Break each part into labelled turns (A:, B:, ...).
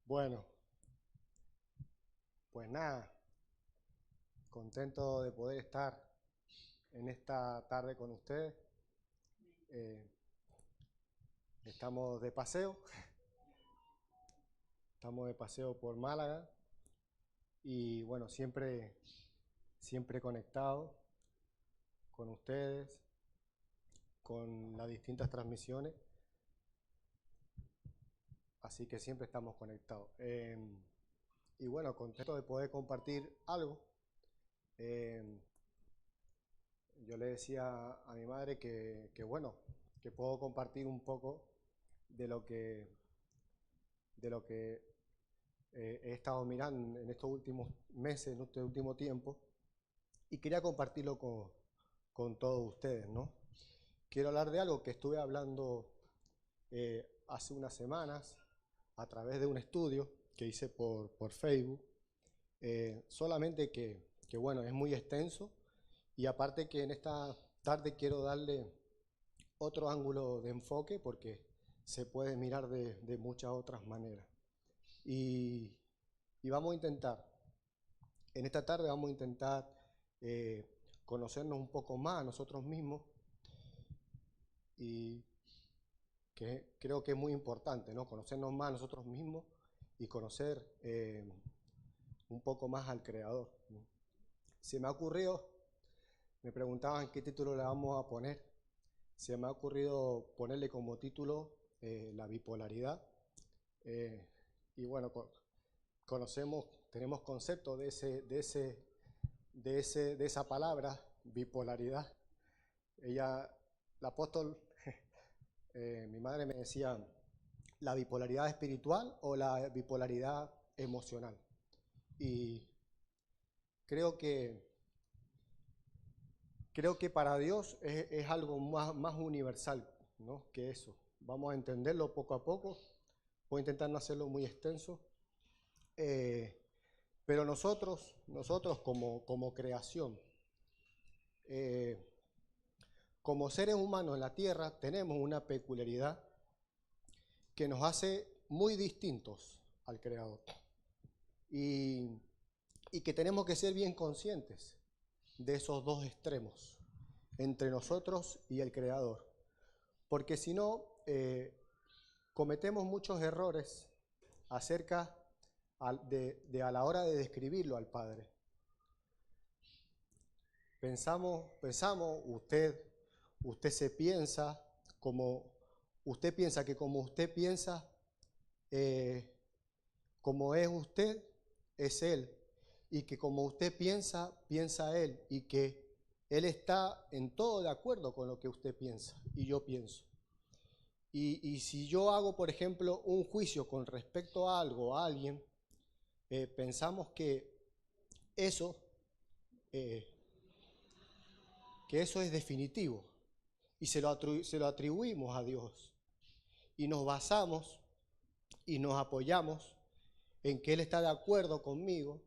A: Bueno, pues nada, contento de poder estar en esta tarde con ustedes. Eh, estamos de paseo, estamos de paseo por Málaga y bueno, siempre conectado con ustedes, con las distintas transmisiones, así que siempre estamos conectados. Y bueno, contento de poder compartir algo. Eh, yo le decía a mi madre que bueno, que puedo compartir un poco de lo que, de lo que he estado mirando en estos últimos meses, en este último tiempo, y quería compartirlo con todos ustedes, ¿no? Quiero hablar de algo que estuve hablando hace unas semanas a través de un estudio que hice por Facebook, solamente bueno, es muy extenso y aparte que en esta tarde quiero darle otro ángulo de enfoque porque se puede mirar de muchas otras maneras. Y, y vamos a intentar, en esta tarde vamos a intentar eh, conocernos un poco más a nosotros mismos y que creo que es muy importante, ¿no? Conocernos más a nosotros mismos y conocer un poco más al Creador, ¿no? Se me ha ocurrido, me preguntaban qué título le vamos a poner, se me ha ocurrido ponerle como título la bipolaridad. eh, y bueno, conocemos, tenemos concepto de esa palabra, bipolaridad. Ella, el apóstol, mi madre me decía, la bipolaridad espiritual o la bipolaridad emocional. Y creo que, creo que para Dios es algo más universal, ¿no? Que eso. Vamos a entenderlo poco a poco. Voy a intentar no hacerlo muy extenso. Eh, pero nosotros como creación, eh, como seres humanos en la Tierra, tenemos una peculiaridad que nos hace muy distintos al Creador. Y, y que tenemos que ser bien conscientes de esos dos extremos, entre nosotros y el Creador. Porque si no, cometemos muchos errores acerca de a la hora de describirlo al Padre. Pensamos, usted se piensa como, usted piensa que como usted piensa, eh, como es usted, es Él. Y que como usted piensa, piensa Él. Y que Él está en todo de acuerdo con lo que usted piensa y yo pienso. Y si yo hago, por ejemplo, un juicio con respecto a algo, a alguien, pensamos eso, eh, que eso es definitivo y se lo atribuimos a Dios. Y nos basamos y nos apoyamos en que Él está de acuerdo conmigo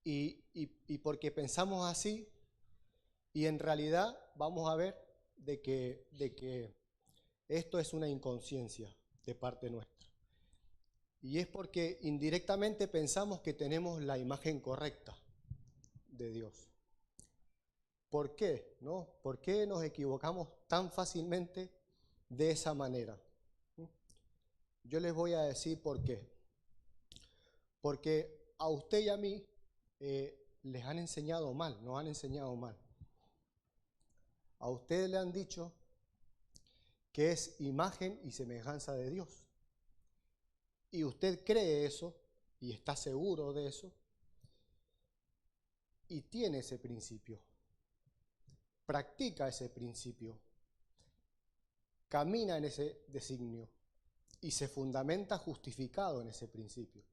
A: y porque pensamos así y en realidad vamos a ver de que esto es una inconsciencia de parte nuestra. Y es porque indirectamente pensamos que tenemos la imagen correcta de Dios. ¿Por qué? ¿No? ¿Por qué nos equivocamos tan fácilmente de esa manera? Yo les voy a decir por qué. Porque a usted y a mí les han enseñado mal, nos han enseñado mal. A ustedes le han dicho que es imagen y semejanza de Dios. Y usted cree eso y está seguro de eso y tiene ese principio, practica ese principio, camina en ese designio y se fundamenta justificado en ese principio.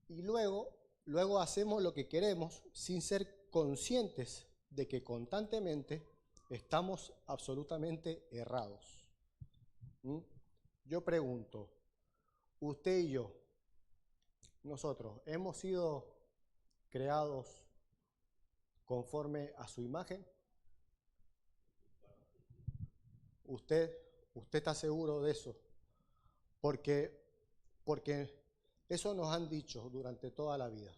A: Y luego hacemos lo que queremos sin ser conscientes de que constantemente estamos absolutamente errados. ¿Mm? Yo pregunto, usted y yo, nosotros, ¿hemos sido creados conforme a su imagen? ¿Usted, usted está seguro de eso? Porque, porque eso nos han dicho durante toda la vida.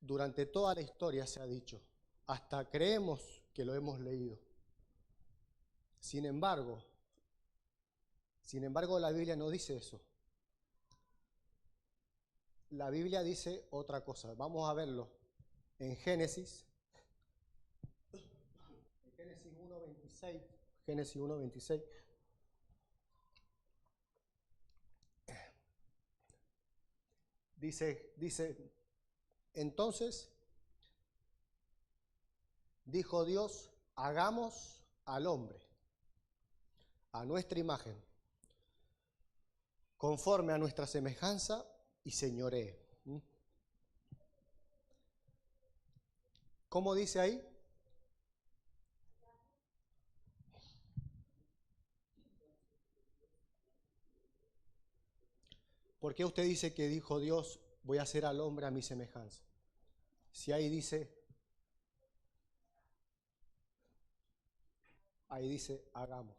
A: Durante toda la historia se ha dicho. Hasta creemos que lo hemos leído. Sin embargo, la Biblia no dice eso. La Biblia dice otra cosa. Vamos a verlo en Génesis. Génesis 1:26. Génesis 1:26. Dice, entonces dijo Dios, hagamos al hombre a nuestra imagen, conforme a nuestra semejanza y señoree. ¿Cómo dice ahí? ¿Por qué usted dice que dijo Dios, voy a hacer al hombre a mi semejanza? Si ahí dice, hagamos.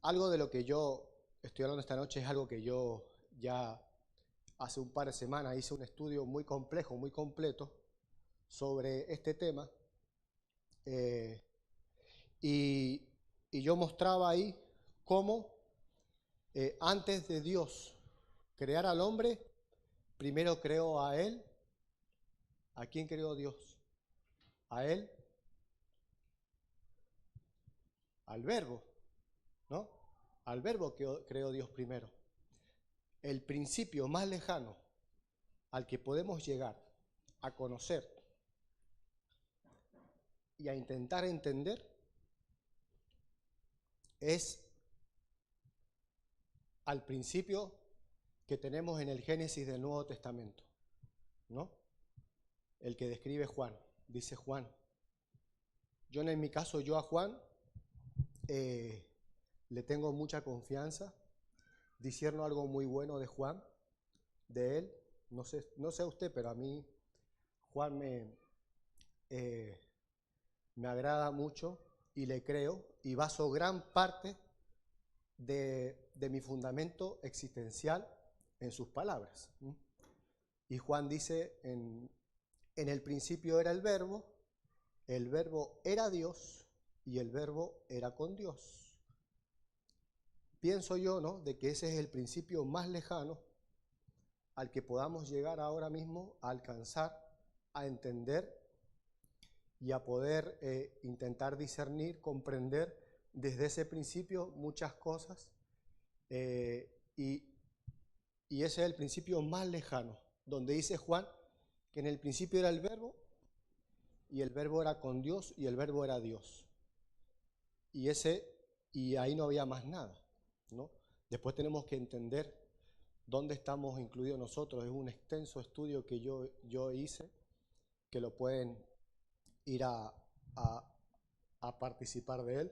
A: Algo de lo que yo estoy hablando esta noche es algo que yo ya hace un par de semanas hice un estudio muy complejo, muy completo sobre este tema. Y yo mostraba ahí cómo antes de Dios crear al hombre, primero creó a él. ¿A quién creó Dios? A él, al verbo, ¿no? Al verbo que creó Dios primero. El principio más lejano al que podemos llegar a conocer y a intentar entender es al principio que tenemos en el Génesis del Nuevo Testamento, ¿no? El que describe Juan, dice Juan. En mi caso, yo a Juan le tengo mucha confianza, discierno algo muy bueno de Juan, de él. No sé usted, pero a mí Juan me agrada mucho y le creo y baso gran parte de mi fundamento existencial en sus palabras. Y Juan dice, en el principio era el verbo era Dios y el verbo era con Dios. Pienso yo, ¿no?, de que ese es el principio más lejano al que podamos llegar ahora mismo a alcanzar, a entender y a poder intentar discernir, comprender desde ese principio muchas cosas. Y ese es el principio más lejano, donde dice Juan que en el principio era el verbo y el verbo era con Dios y el verbo era Dios. Y ahí no había más nada, ¿no? Después tenemos que entender dónde estamos incluidos nosotros. Es un extenso estudio que yo hice, que lo pueden ir a participar de él.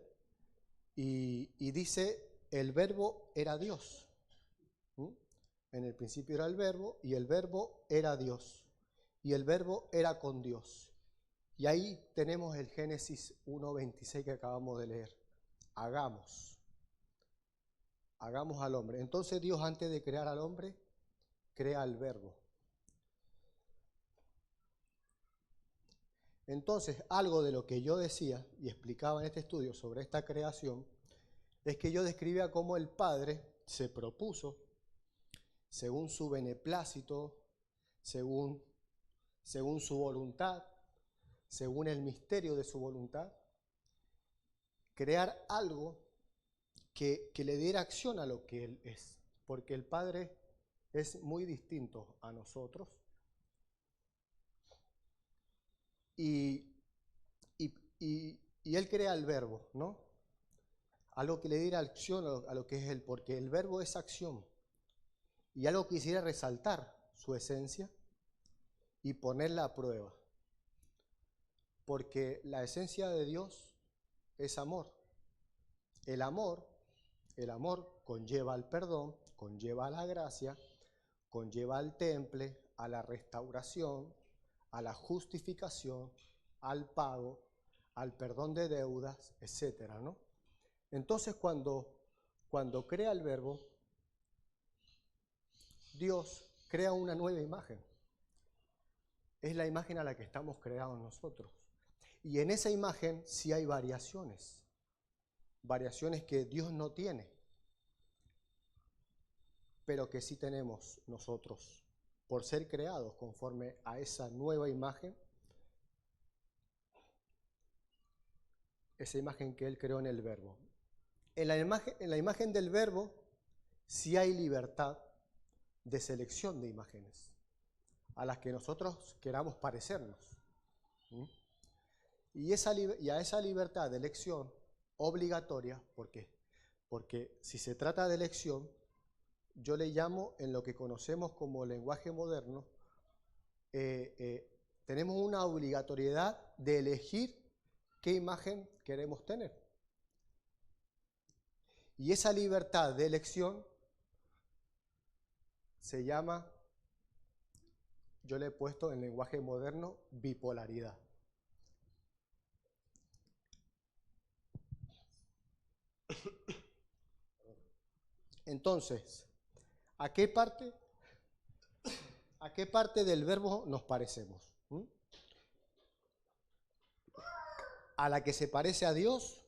A: Y dice, el verbo era Dios. En el principio era el verbo y el verbo era Dios. Y el verbo era con Dios. Y ahí tenemos el Génesis 1:26 que acabamos de leer. Hagamos al hombre. Entonces Dios, antes de crear al hombre, crea el verbo. Entonces, algo de lo que yo decía y explicaba en este estudio sobre esta creación es que yo describía cómo el Padre se propuso, según su beneplácito, según su voluntad, según el misterio de su voluntad, crear algo que le diera acción a lo que Él es, porque el Padre es muy distinto a nosotros. Y Él crea el verbo, ¿no? Algo que le diera acción a lo que es Él, porque el verbo es acción. Y algo que quisiera resaltar su esencia y ponerla a prueba. Porque la esencia de Dios es amor. El amor conlleva al perdón, conlleva a la gracia, conlleva al temple, a la restauración, a la justificación, al pago, al perdón de deudas, etcétera, ¿no? Entonces cuando crea el Verbo, Dios crea una nueva imagen. Es la imagen a la que estamos creados nosotros. Y en esa imagen sí hay variaciones que Dios no tiene, pero que sí tenemos nosotros, por ser creados conforme a esa nueva imagen, esa imagen que Él creó en el Verbo. En la imagen del Verbo sí hay libertad de selección de imágenes a las que nosotros queramos parecernos. ¿Mm? Y a esa libertad de elección obligatoria, porque si se trata de elección, yo le llamo, en lo que conocemos como lenguaje moderno, tenemos una obligatoriedad de elegir qué imagen queremos tener. Y esa libertad de elección se llama, yo le he puesto en lenguaje moderno, bipolaridad. Entonces, ¿a qué parte del Verbo nos parecemos? ¿Mm? ¿A la que se parece a Dios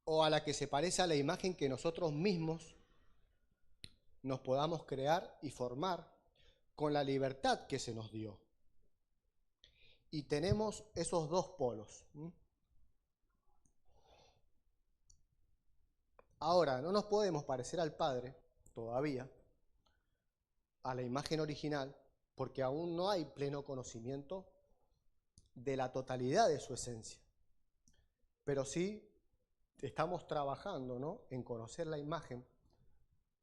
A: o a la que se parece a la imagen que nosotros mismos nos podamos crear y formar con la libertad que se nos dio? Y tenemos esos dos polos. Ahora, no nos podemos parecer al Padre todavía, a la imagen original, porque aún no hay pleno conocimiento de la totalidad de su esencia. Pero sí estamos trabajando, ¿no?, en conocer la imagen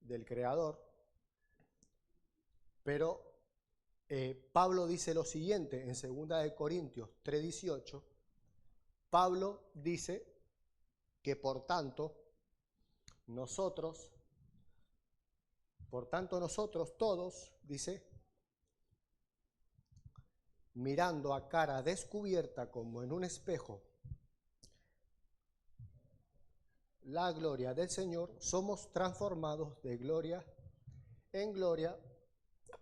A: del Creador. Pero Pablo dice lo siguiente en 2 Corintios 3:18. Pablo dice que por tanto nosotros todos, dice, mirando a cara descubierta como en un espejo la gloria del Señor, somos transformados de gloria en gloria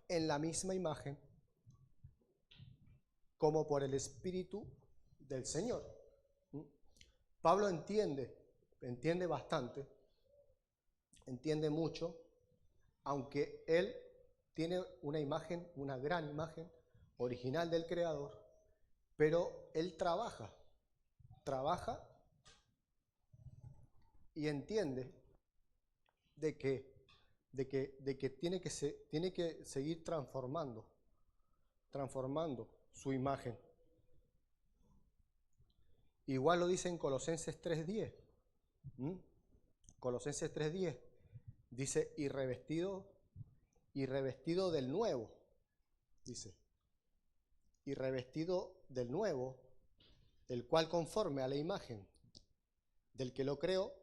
A: en la misma imagen, como por el Espíritu del Señor. Pablo entiende bastante, entiende mucho, aunque él tiene una imagen, una gran imagen original del Creador, pero él trabaja y entiende de que tiene que seguir transformando su imagen. Igual lo dice en Colosenses 3:10. Colosenses 3:10 dice, y revestido del nuevo, dice, y revestido del nuevo, el cual conforme a la imagen del que lo creó,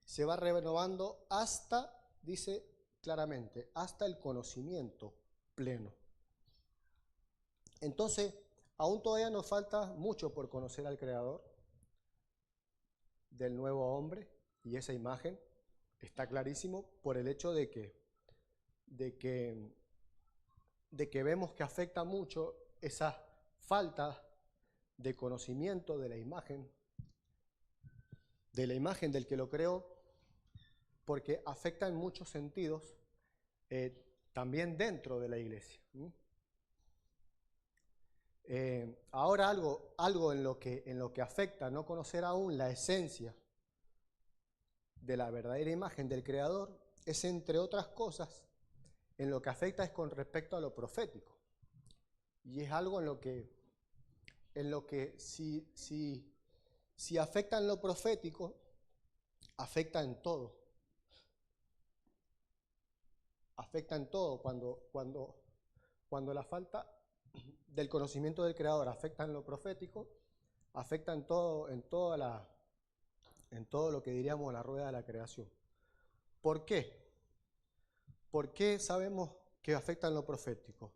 A: se va renovando hasta, dice claramente, hasta el conocimiento pleno. Entonces, aún todavía nos falta mucho por conocer al Creador del nuevo hombre, y esa imagen está clarísimo por el hecho de que vemos que afecta mucho esa falta de conocimiento de la imagen del que lo creó, porque afecta en muchos sentidos también dentro de la iglesia. Ahora algo en lo que afecta no conocer aún la esencia de la verdadera imagen del Creador es, entre otras cosas, en lo que afecta es con respecto a lo profético. Y es algo en lo que si afecta en lo profético, afecta en todo. Afecta en todo. Cuando la falta del conocimiento del Creador afecta en lo profético, afecta en todo lo que diríamos la rueda de la creación. ¿Por qué? ¿Por qué sabemos que afecta en lo profético?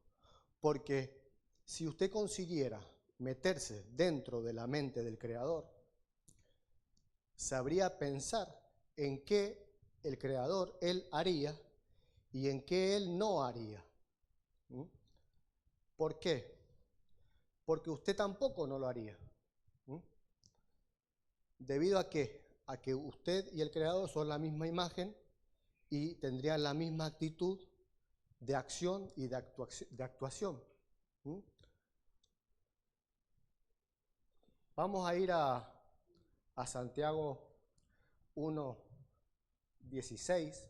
A: Porque si usted consiguiera meterse dentro de la mente del Creador, sabría pensar en qué el Creador, Él haría y en qué Él no haría. ¿Mm? ¿Por qué? Porque usted tampoco no lo haría. ¿Mm? ¿Debido a qué? A que usted y el Creador son la misma imagen y tendrían la misma actitud de acción y de actuación. ¿Mm? Vamos a ir a Santiago 1:16,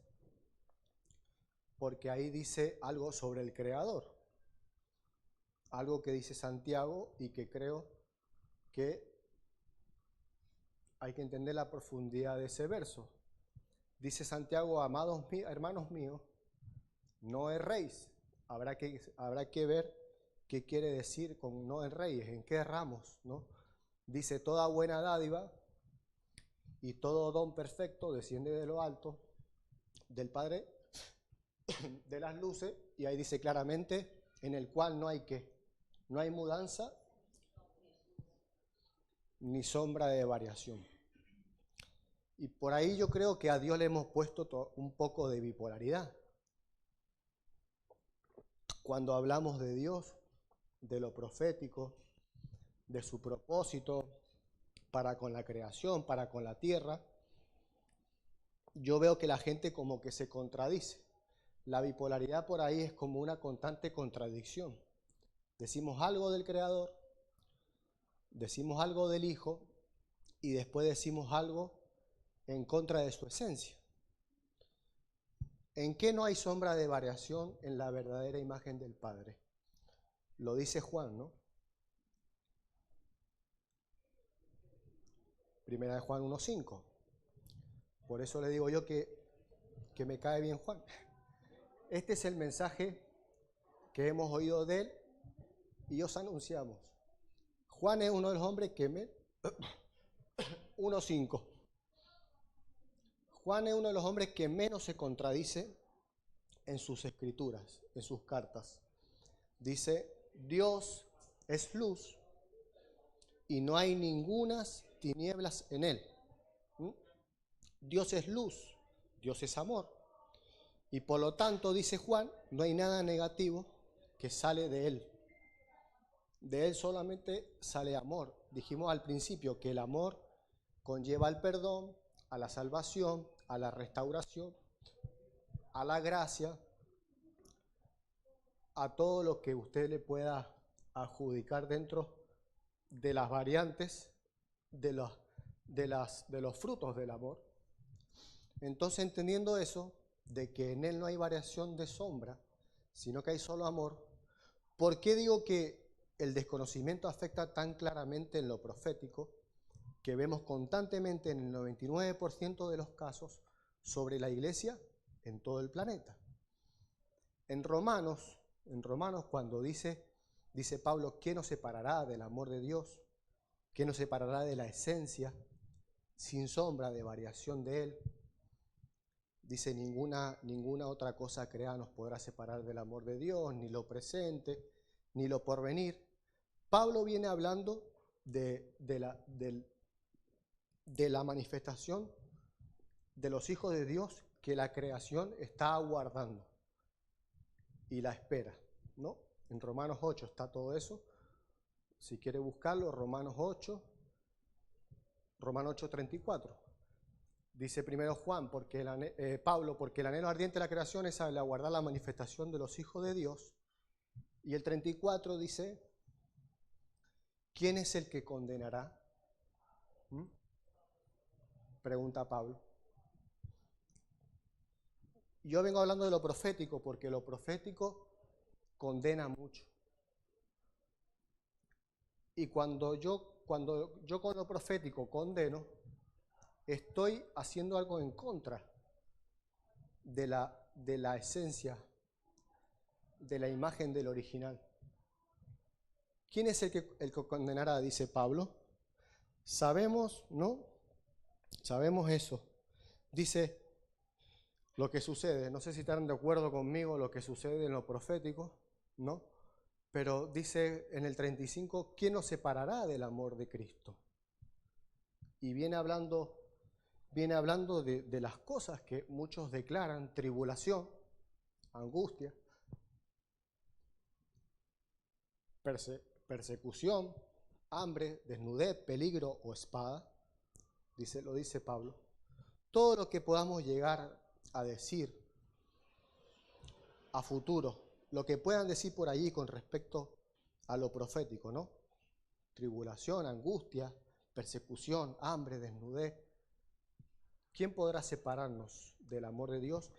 A: porque ahí dice algo sobre el Creador, algo que dice Santiago y que creo que hay que entender la profundidad de ese verso. Dice Santiago: amados hermanos míos, no erréis. Habrá que ver qué quiere decir con no erréis, en qué erramos, ¿no? Dice: toda buena dádiva y todo don perfecto desciende de lo alto, del Padre de las luces, y ahí dice claramente, en el cual no hay mudanza ni sombra de variación. Y por ahí yo creo que a Dios le hemos puesto un poco de bipolaridad. Cuando hablamos de Dios, de lo profético, de su propósito para con la creación, para con la tierra, yo veo que la gente como que se contradice. La bipolaridad por ahí es como una constante contradicción. Decimos algo del Creador, decimos algo del Hijo y después decimos algo en contra de su esencia. ¿En qué no hay sombra de variación en la verdadera imagen del Padre? Lo dice Juan, ¿no? Primera de Juan 1:5. Por eso le digo yo que me cae bien Juan. Este es el mensaje que hemos oído de él y os anunciamos. Juan es uno de los hombres que 1:5. Juan es uno de los hombres que menos se contradice en sus escrituras, en sus cartas. Dice: Dios es luz y no hay ningunas tinieblas en él. Dios es luz, Dios es amor. Y por lo tanto, dice Juan, no hay nada negativo que sale de él. De él solamente sale amor. Dijimos al principio que el amor conlleva al perdón, a la salvación, a la restauración, a la gracia, a todo lo que usted le pueda adjudicar dentro de las variantes de los frutos del amor. Entonces, entendiendo eso, de que en él no hay variación de sombra, sino que hay solo amor, ¿por qué digo que el desconocimiento afecta tan claramente en lo profético, que vemos constantemente en el 99% de los casos sobre la iglesia en todo el planeta? En Romanos cuando dice Pablo: ¿qué nos separará del amor de Dios? ¿Qué nos separará de la esencia sin sombra de variación de él? Dice: ninguna otra cosa creada nos podrá separar del amor de Dios, ni lo presente, ni lo porvenir. Pablo viene hablando de la manifestación de los hijos de Dios que la creación está aguardando y la espera, ¿no? En Romanos 8 está todo eso. Si quiere buscarlo, Romanos 8:34. Dice primero Juan, Pablo, porque el anhelo ardiente de la creación es el aguardar la manifestación de los hijos de Dios. Y el 34 dice: ¿quién es el que condenará? Pregunta Pablo. Yo vengo hablando de lo profético porque lo profético condena mucho. Y cuando yo con lo profético condeno, estoy haciendo algo en contra de la esencia, de la imagen del original. ¿Quién es el que condenará? Dice Pablo. Sabemos, ¿no? Sabemos eso. Dice lo que sucede. No sé si están de acuerdo conmigo lo que sucede en lo profético, ¿no? Pero dice en el 35, ¿quién nos separará del amor de Cristo? Y viene hablando viene hablando de las cosas que muchos declaran: tribulación, angustia, persecución, hambre, desnudez, peligro o espada. Lo dice Pablo. Todo lo que podamos llegar a decir a futuro, lo que puedan decir por allí con respecto a lo profético, ¿no? Tribulación, angustia, persecución, hambre, desnudez. ¿Quién podrá separarnos del amor de Dios?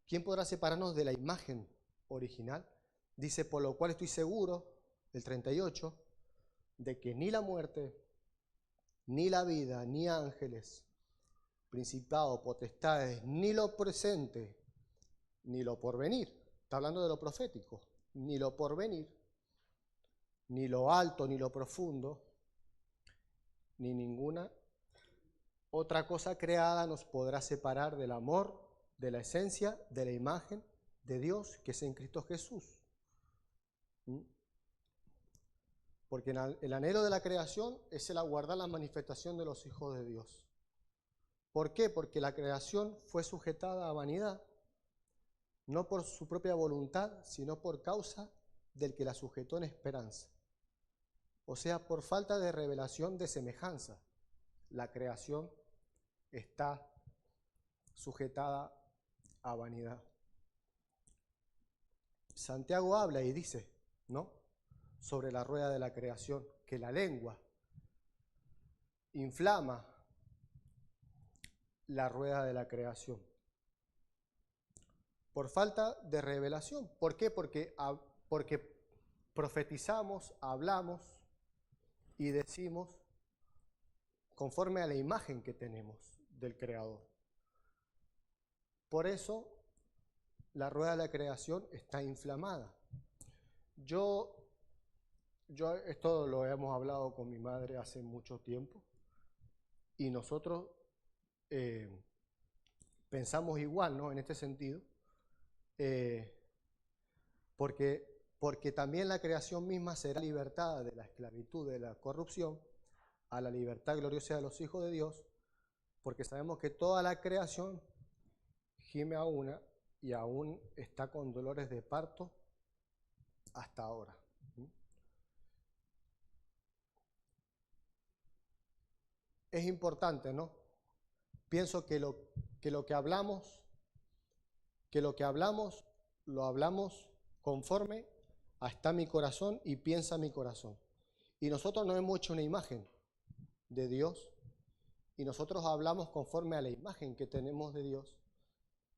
A: ¿Quién podrá separarnos de la imagen original? Dice: por lo cual estoy seguro, el 38, de que ni la muerte, ni la vida, ni ángeles, principados, potestades, ni lo presente, ni lo porvenir. Está hablando de lo profético. Ni lo porvenir, ni lo alto, ni lo profundo, ni ninguna otra cosa creada nos podrá separar del amor, de la esencia, de la imagen de Dios que es en Cristo Jesús. Porque el anhelo de la creación es el aguardar la manifestación de los hijos de Dios. ¿Por qué? Porque la creación fue sujetada a vanidad, no por su propia voluntad, sino por causa del que la sujetó en esperanza. O sea, por falta de revelación de semejanza, la creación está sujetada a vanidad. Santiago habla y dice, ¿no?, sobre la rueda de la creación, que la lengua inflama la rueda de la creación por falta de revelación. ¿Por qué? Porque profetizamos, hablamos y decimos conforme a la imagen que tenemos del Creador. Por eso la rueda de la creación está inflamada. Yo esto lo hemos hablado con mi madre hace mucho tiempo y nosotros pensamos igual, ¿no?, en este sentido, porque también la creación misma será libertada de la esclavitud, de la corrupción, a la libertad gloriosa de los hijos de Dios, porque sabemos que toda la creación gime a una y aún está con dolores de parto hasta ahora. Es importante, ¿no? Pienso que lo que hablamos lo hablamos conforme a está mi corazón y piensa mi corazón. Y nosotros no hemos hecho una imagen de Dios y nosotros hablamos conforme a la imagen que tenemos de Dios.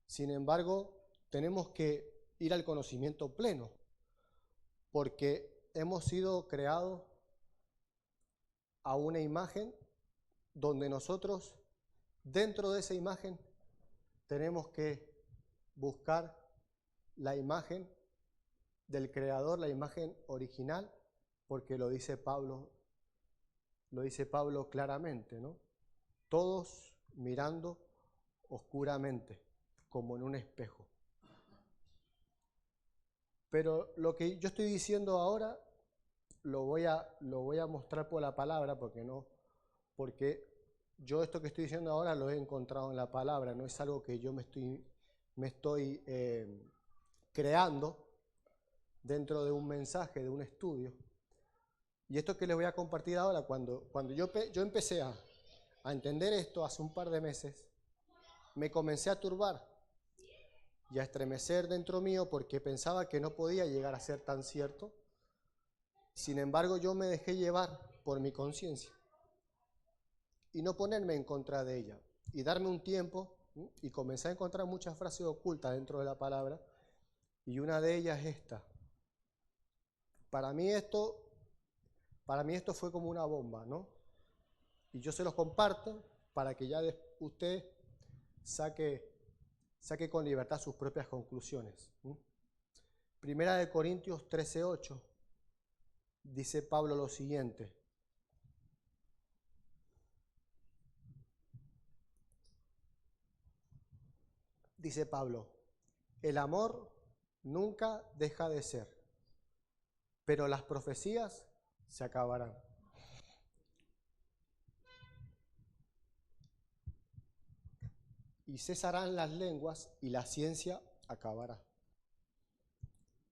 A: Sin embargo, tenemos que ir al conocimiento pleno, porque hemos sido creados a una imagen donde nosotros, dentro de esa imagen, tenemos que buscar la imagen del Creador, la imagen original, porque lo dice Pablo claramente, ¿no? Todos mirando oscuramente, como en un espejo. Pero lo que yo estoy diciendo ahora lo voy a mostrar por la palabra, porque yo esto que estoy diciendo ahora lo he encontrado en la palabra, no es algo que yo me estoy creando dentro de un mensaje, de un estudio. Y esto que les voy a compartir ahora, cuando yo empecé a entender esto hace un par de meses, me comencé a turbar y a estremecer dentro mío porque pensaba que no podía llegar a ser tan cierto. Sin embargo, yo me dejé llevar por mi conciencia y no ponerme en contra de ella y darme un tiempo, y comencé a encontrar muchas frases ocultas dentro de la palabra, y una de ellas es esta. Para mí esto fue como una bomba, ¿no? Y yo se los comparto para que ya usted saque con libertad sus propias conclusiones. Primera de Corintios 13:8 dice Pablo lo siguiente. Dice Pablo: el amor nunca deja de ser, pero las profecías se acabarán. y cesarán las lenguas y la ciencia acabará.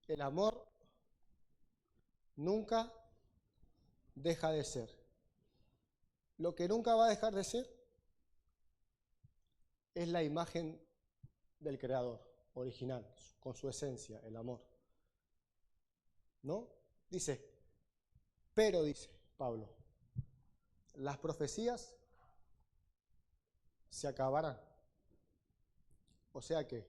A: El amor nunca deja de ser. Lo que nunca va a dejar de ser es la imagen del Creador original, con su esencia, el amor. ¿No? Dice, pero dice Pablo, las profecías se acabarán. O sea que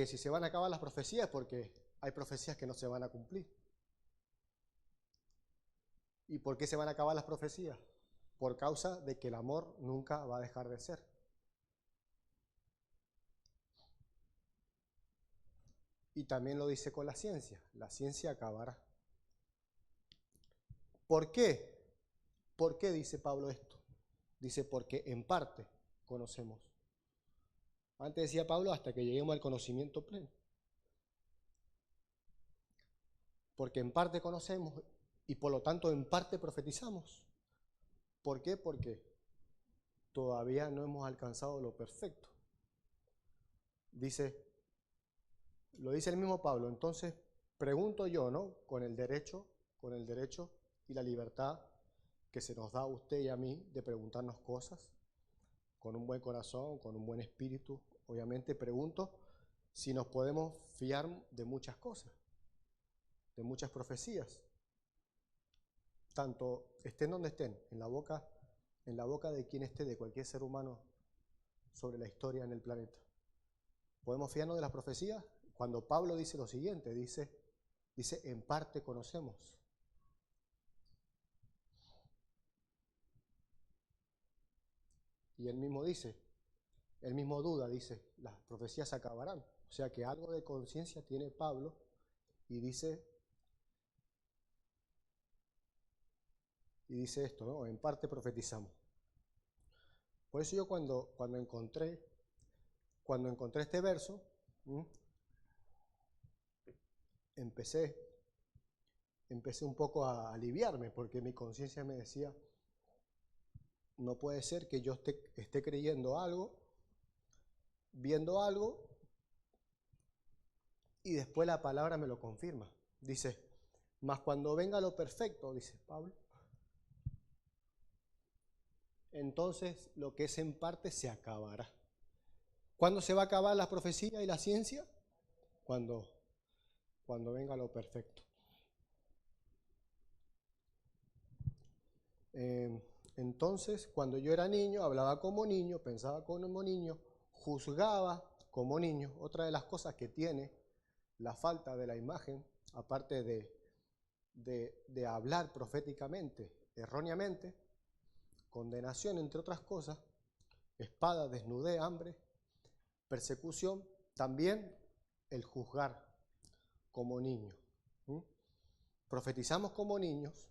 A: si se van a acabar las profecías es porque hay profecías que no se van a cumplir. ¿Y por qué se van a acabar las profecías? Por causa de que el amor nunca va a dejar de ser. Y también lo dice con la ciencia acabará. ¿Por qué? ¿Por qué dice Pablo esto? Dice, porque en parte conocemos. Antes decía Pablo, hasta que lleguemos al conocimiento pleno. Porque en parte conocemos y por lo tanto en parte profetizamos. ¿Por qué? Porque todavía no hemos alcanzado lo perfecto. Dice, lo dice el mismo Pablo, entonces pregunto yo, ¿no? Con el derecho y la libertad que se nos da a usted y a mí de preguntarnos cosas, con un buen corazón, con un buen espíritu, obviamente pregunto si nos podemos fiar de muchas cosas, de muchas profecías, tanto estén donde estén, en la boca de quien esté, de cualquier ser humano sobre la historia en el planeta. ¿Podemos fiarnos de las profecías? Cuando Pablo dice lo siguiente, dice, en parte conocemos. Y él mismo duda, dice, las profecías se acabarán. O sea que algo de conciencia tiene Pablo y dice esto, ¿no? En parte profetizamos. Por eso yo cuando encontré este verso, empecé un poco a aliviarme, porque mi conciencia me decía, no puede ser que yo esté creyendo algo, viendo algo, y después la palabra me lo confirma. Dice, mas cuando venga lo perfecto, dice Pablo, entonces lo que es en parte se acabará. ¿Cuándo se va a acabar la profecía y la ciencia? Cuando venga lo perfecto. Entonces, cuando yo era niño, hablaba como niño, pensaba como niño, juzgaba como niño. Otra de las cosas que tiene la falta de la imagen, aparte de hablar proféticamente, erróneamente, condenación, entre otras cosas, espada, desnudez, hambre, persecución, también el juzgar como niño. Profetizamos como niños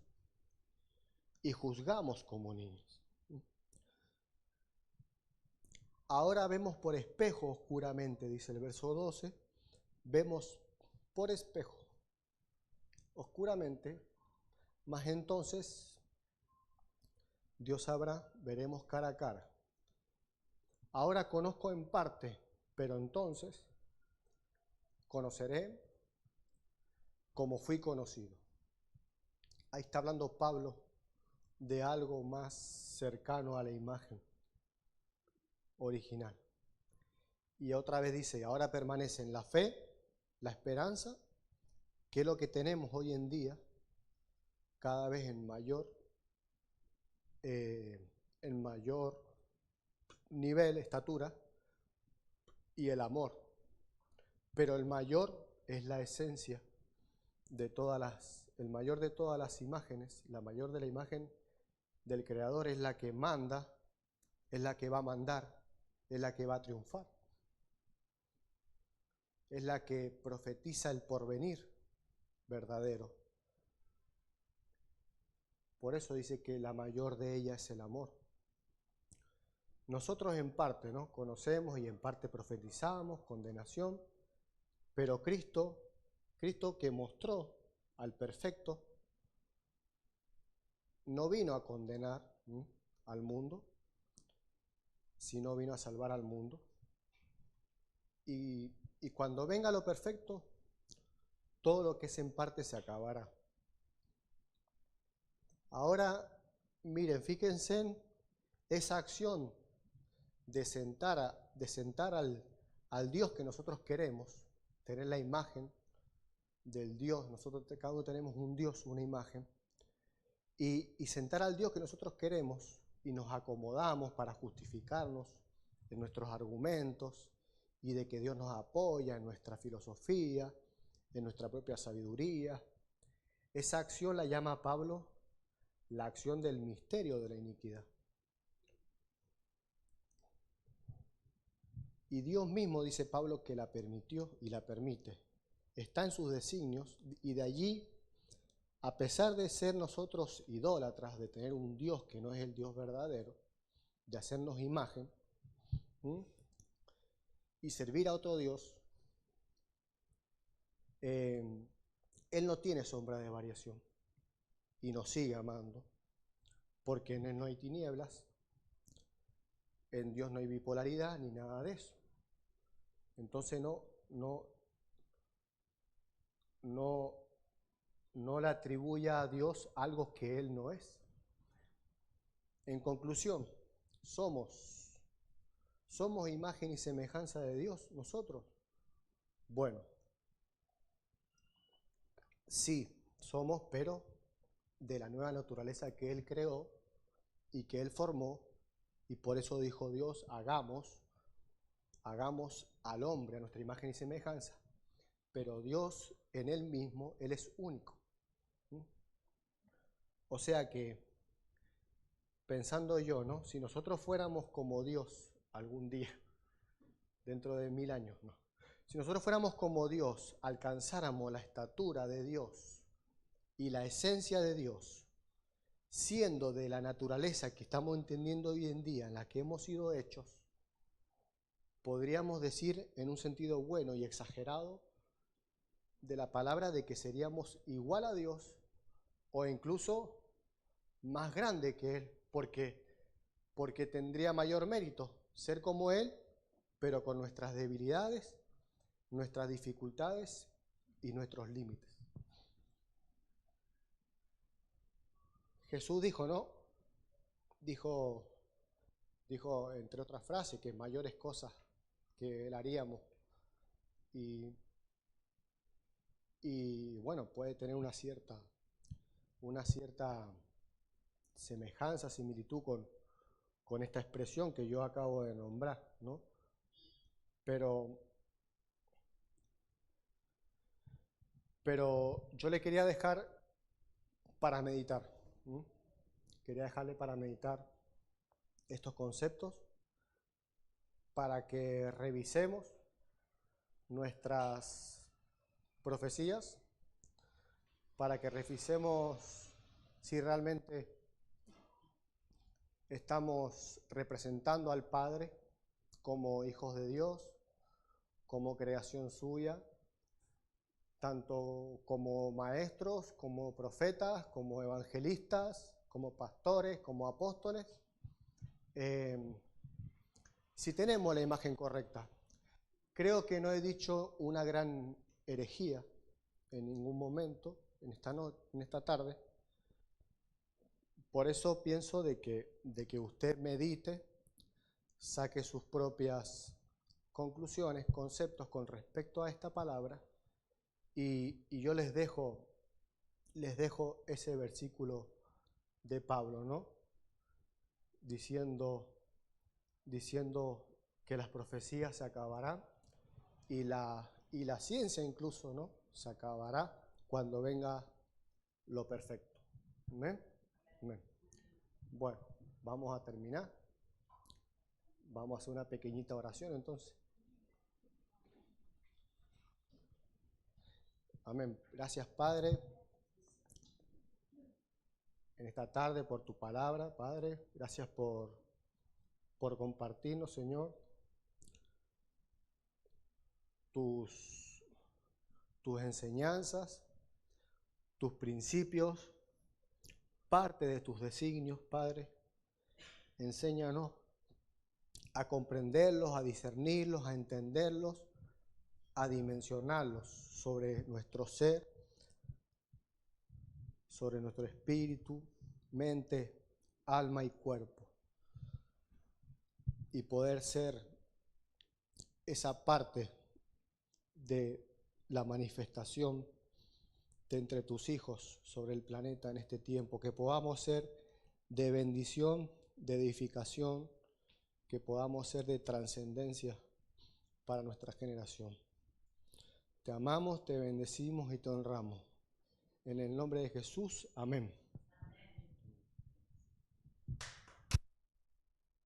A: y juzgamos como niños. Ahora vemos por espejo oscuramente, dice el verso 12, vemos por espejo oscuramente, mas entonces Dios sabrá, veremos cara a cara. Ahora conozco en parte, pero entonces conoceré como fui conocido. Ahí está hablando Pablo de algo más cercano a la imagen original. Y otra vez dice, ahora permanecen la fe, la esperanza, que es lo que tenemos hoy en día, cada vez en mayor nivel, estatura, y el amor. Pero el mayor es la esencia de el mayor de todas las imágenes, la mayor de la imagen del Creador es la que manda, es la que va a mandar, es la que va a triunfar. Es la que profetiza el porvenir verdadero. Por eso dice que la mayor de ellas es el amor. Nosotros en parte, ¿no? Conocemos y en parte profetizamos, condenación, pero Cristo que mostró al perfecto, no vino a condenar al mundo, sino vino a salvar al mundo. Y cuando venga lo perfecto, todo lo que es en parte se acabará. Ahora, miren, fíjense en esa acción de sentar al Dios que nosotros queremos, tener la imagen del Dios. Nosotros cada uno tenemos un Dios, una imagen, y sentar al Dios que nosotros queremos y nos acomodamos para justificarnos en nuestros argumentos y de que Dios nos apoya en nuestra filosofía, en nuestra propia sabiduría. Esa acción la llama Pablo la acción del misterio de la iniquidad. Y Dios mismo, dice Pablo, que la permitió y la permite. Está en sus designios, y de allí, a pesar de ser nosotros idólatras, de tener un Dios que no es el Dios verdadero, de hacernos imagen, y servir a otro Dios, Él no tiene sombra de variación y nos sigue amando, porque en Él no hay tinieblas, en Dios no hay bipolaridad ni nada de eso. Entonces no le atribuya a Dios algo que Él no es. En conclusión, ¿somos imagen y semejanza de Dios nosotros? Bueno, sí, somos, pero de la nueva naturaleza que Él creó y que Él formó, y por eso dijo Dios, hagamos al hombre a nuestra imagen y semejanza. Pero Dios en Él mismo, Él es único. O sea que, pensando yo, ¿no? Si nosotros fuéramos como Dios algún día, dentro de 1000 años, ¿no? Si nosotros fuéramos como Dios, alcanzáramos la estatura de Dios y la esencia de Dios, siendo de la naturaleza que estamos entendiendo hoy en día, en la que hemos sido hechos, podríamos decir en un sentido bueno y exagerado de la palabra de que seríamos igual a Dios o incluso más grande que Él, porque tendría mayor mérito ser como Él, pero con nuestras debilidades, nuestras dificultades y nuestros límites. Jesús dijo, ¿no? Dijo entre otras frases, que mayores cosas que Él haríamos. Y bueno, puede tener una cierta semejanza, similitud con esta expresión que yo acabo de nombrar, ¿no? Pero yo le quería dejar para meditar. Quería dejarle para meditar estos conceptos, para que revisemos nuestras profecías, para que revisemos si realmente estamos representando al Padre como hijos de Dios, como creación suya, tanto como maestros, como profetas, como evangelistas, como pastores, como apóstoles. Si tenemos la imagen correcta. Creo que no he dicho una gran herejía en ningún momento, en esta tarde. Por eso pienso de que usted medite, saque sus propias conclusiones, conceptos con respecto a esta palabra, y yo les dejo ese versículo de Pablo, ¿no? Diciendo que las profecías se acabarán y la ciencia incluso, ¿no? Se acabará cuando venga lo perfecto. ¿Amén? Amén. Bueno, vamos a terminar. Vamos a hacer una pequeñita oración entonces. Amén. Gracias, Padre, en esta tarde por tu palabra, Padre. Gracias por compartirnos, Señor, tus enseñanzas, tus principios, parte de tus designios, Padre. Enséñanos a comprenderlos, a discernirlos, a entenderlos, a dimensionarlos sobre nuestro ser, sobre nuestro espíritu, mente, alma y cuerpo. Y poder ser esa parte de la manifestación de entre tus hijos sobre el planeta en este tiempo, que podamos ser de bendición, de edificación, que podamos ser de trascendencia para nuestra generación. Te amamos, te bendecimos y te honramos. En el nombre de Jesús, amén.